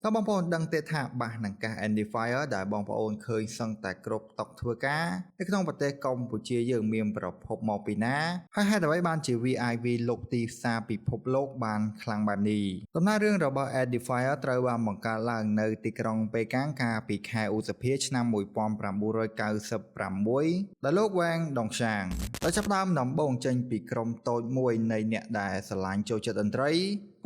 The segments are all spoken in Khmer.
តើបងប្អូនដឹងទេថាបាសនិងកាស Andifier ដែលបងប្អូនឃើញសឹងតែគ្រប់តុធ្វើការនៅក្នុងប្រទេសកម្ពុជាយើងមានប្រភពមកពីណាហើយហេតុអ្វីបានជា VIV លោកទីផ្សារពិភពលោកបានខ្លាំងបែបនេះដំណើររឿងរបស់ Andifier ត្រូវបានបង្កើតឡើងនៅទីក្រុងប៉េកាំងកាលពីខែឧសភាឆ្នាំ1996ដោយលោកវ៉ាងដុងសាងដោយចាប់ផ្ដើមដំបូងចេញពីក្រុមតូចមួយនៃអ្នកដែលស្រឡាញ់ចូលចិត្តតន្ត្រី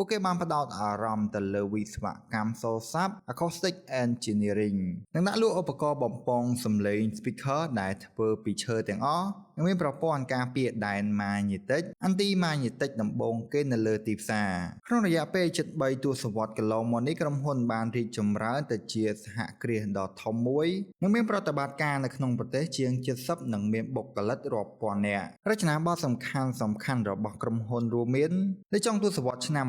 ពួកគេបានផ្ដោតអារម្មណ៍ទៅលើវិស្វកម្មសូរស័ព្ទ Acoustic Engineering និងដាក់លក់ឧបករណ៍បំពងសំឡេង Speaker ដែលធ្វើពីឈើទាំងអស់និងមានប្រព័ន្ធការពារដែនម៉ាញេទិក Anti-Magnetic ដំបូងគេនៅលើទីផ្សារក្នុងរយៈពេលជិត3ទសវត្សរ៍កន្លងមកនេះក្រុមហ៊ុនបានរីកចម្រើនទៅជាសហគ្រាសដ៏ធំមួយនិងមានប្រតិបត្តិការនៅក្នុងប្រទេសជាង70និងមានបុគ្គលិករាប់ពាន់នាក់រចនាបថសំខាន់ៗរបស់ក្រុមហ៊ុនរួមមាននៅចុងទសវត្សរ៍ឆ្នាំ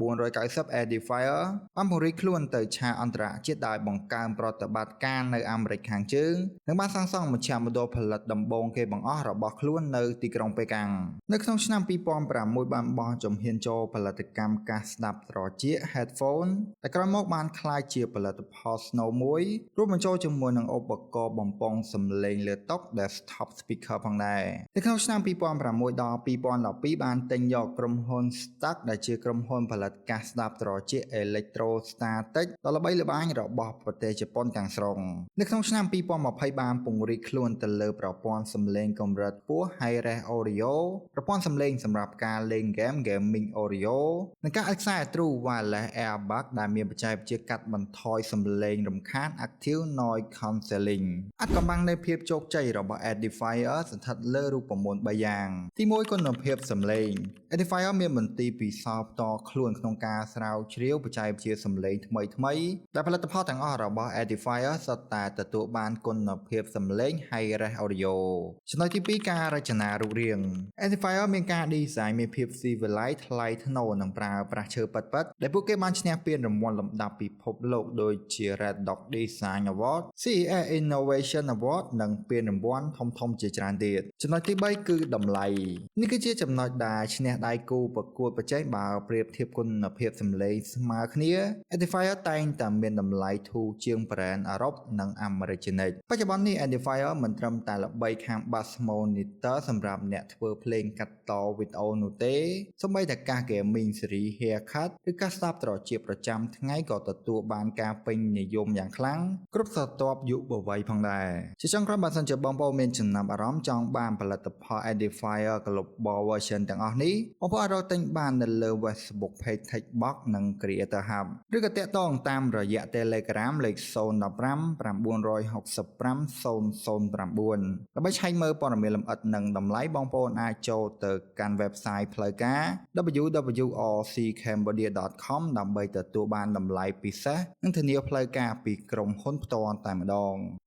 1990 Edifier បានពង្រីកខ្លួនទៅឆាកអន្តរជាតិដោយបង្កើនប្រតិបត្តិការនៅអាមេរិកខាងជើងនិងបានសាងសង់មជ្ឈមណ្ឌលផលិតដំបូងគេបង្អស់របស់ខ្លួននៅទីក្រុងប៉េកាំងនៅក្នុងឆ្នាំ2006បានបោះជំហានចូលផលិតកម្មកាសស្ដាប់ត្រចៀក Headphone ដែលក្រោយមកបានក្លាយជាផលិតផល Snow មួយរួមបញ្ចូលជាមួយនឹងឧបករណ៍បំពងសំឡេងលើតុ Desktop Speaker ផងដែរនៅក្នុងឆ្នាំ2006ដល់2012បានទិញយកក្រុមហ៊ុន Stax ដែលជាក្រុមហ៊ុនផលិតកាសស្ដាប់ត្រចៀក Electrostatic ដ៏ល្បីល្បាញរបស់ប្រទេសជប៉ុនទាំងស្រុងនៅក្នុងឆ្នាំ2020បានពង្រីកខ្លួនទៅលើប្រព័ន្ធសំឡេងកម្រិតខ្ពស់ Hi-Res Audio ប្រព័ន្ធសំឡេងសម្រាប់ការលេងហ្គេម Gaming Audio និងការឥតខ្សែ True Wireless Earbud ដែលមានបច្ចេកវិទ្យាកាត់បន្ថយសំឡេងរំខាន Active Noise Cancelling អាថ៌កំបាំងនៃភាពជោគជ័យរបស់ Edifier ស្ថិតលើរូបមន្ត3យ៉ាងទី1គុណភាពសំឡេង Edifier មានមន្ទីរពិសោធន៍ផ្ទាល់ខ្លួនក្នុងការស្រាវជ្រាវបច្ចេកវិទ្យាសំឡេងថ្មីដែលផលិតផលទាំងអស់របស់ Edifier សុទ្ធតែទទួលបានគុណភាពសំឡេង Hi-Res Audio ចំណុចទី2ការរចនារូបរាង Edifier មានការ design មានភាពស៊ីវិល័យថ្លៃថ្នូរនិងប្រើប្រាស់ឈើពិតៗដែលពួកគេបានឈ្នះពានរង្វាន់លំដាប់ពិភពលោកដូចជា Red Dot Design Award, CES Innovation Award និងពានរង្វាន់ធំៗជាច្រើនទៀតចំណុចទី3គឺតម្លៃនេះគឺជាចំណុចដែលឈ្នះដៃគូប្រកួតប្រជែងបើប្រៀបធៀបគុណភាពសំឡេងស្មើគ្នា Edifier តែងតែមានតម្លៃធូរជាង brand អឺរ៉ុបនិងអាមេរិកជានិច្ចបច្ចុប្បន្ននេះ Edifier មិនត្រឹមតែល្បីខាង Bass Monitor សម្រាប់អ្នកធ្វើភ្លេងកាត់តវីដេអូនោះទេសូម្បីតែកាស Gaming Series Haircut ឬកាសស្ដាប់ត្រចៀកប្រចាំថ្ងៃក៏ទទួលបានការពេញនិយមយ៉ាងខ្លាំងគ្រប់ស្រទាប់យុវវ័យផងដែរជាចុងក្រោយបើសិនជាបងប្អូនមានចំណាប់អារម្មណ៍ចង់បានផលិតផល Edifier Global Version ទាំងអស់នេះបងប្អូនអាចរកទិញបាននៅលើ Facebook Page Techbox និង Creator Hub ឬក៏ទាក់ទងតាមរយៈ Telegram លេខ015 965 009ដើម្បីឆែកមើលព័ត៌មានលម្អិតនិងតម្លៃបងប្អូនអាចចូលទៅកាន់ website ផ្លូវការ www.rccambodia.com ដើម្បីទទួលបានតម្លៃពិសេសនិងធានាផ្លូវការពីក្រុមហ៊ុនផ្ទាល់តែម្ដង